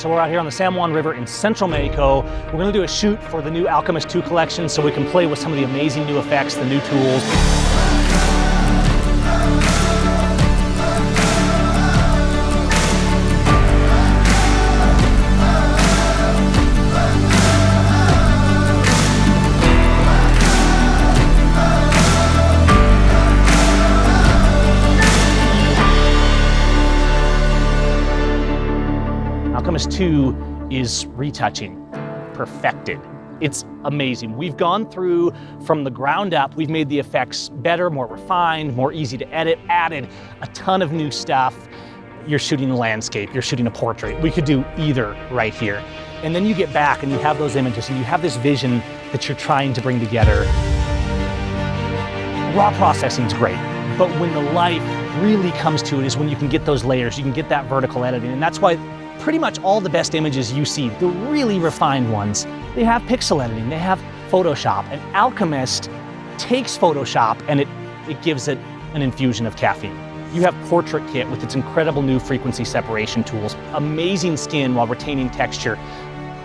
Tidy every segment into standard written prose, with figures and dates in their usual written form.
So we're out here on the San Juan River in Central Mexico. We're gonna do a shoot for the new Alchemist 2 collection so we can play with some of the amazing new effects, the new tools. Alchemist 2 is retouching, perfected. It's amazing. We've gone through from the ground up. We've made the effects better, more refined, more easy to edit, added a ton of new stuff. You're shooting a landscape, you're shooting a portrait. We could do either right here. And then you get back and you have those images and you have this vision that you're trying to bring together. Raw processing's great, but when the life really comes to it is when you can get those layers, you can get that vertical editing, and that's why pretty much all the best images you see, the really refined ones, they have pixel editing, they have Photoshop. And Alchemist takes Photoshop and it gives it an infusion of caffeine. You have Portrait Kit with its incredible new frequency separation tools, amazing skin while retaining texture,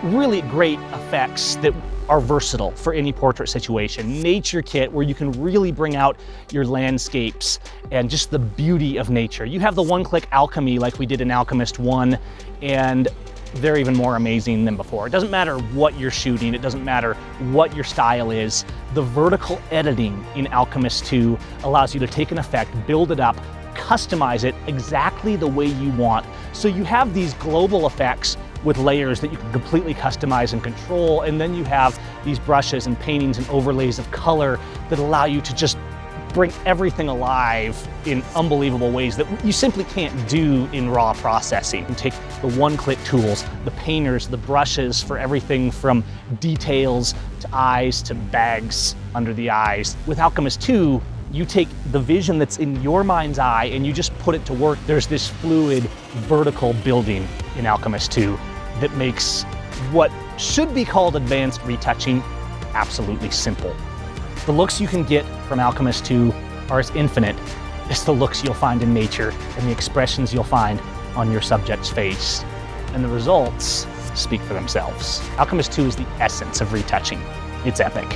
really great effects that are versatile for any portrait situation. Nature Kit, where you can really bring out your landscapes and just the beauty of nature. You have the one-click alchemy like we did in Alchemist 1, and they're even more amazing than before. It doesn't matter what you're shooting, it doesn't matter what your style is. The vertical editing in Alchemist 2 allows you to take an effect, build it up, customize it exactly the way you want. So you have these global effects with layers that you can completely customize and control, and then you have these brushes and paintings and overlays of color that allow you to just bring everything alive in unbelievable ways that you simply can't do in raw processing. You take the one-click tools, the painters, the brushes for everything from details to eyes to bags under the eyes. With Alchemist 2, you take the vision that's in your mind's eye and you just put it to work. There's this fluid, vertical building in Alchemist 2 that makes what should be called advanced retouching absolutely simple. The looks you can get from Alchemist 2 are as infinite as the looks you'll find in nature and the expressions you'll find on your subject's face. And the results speak for themselves. Alchemist 2 is the essence of retouching. It's epic.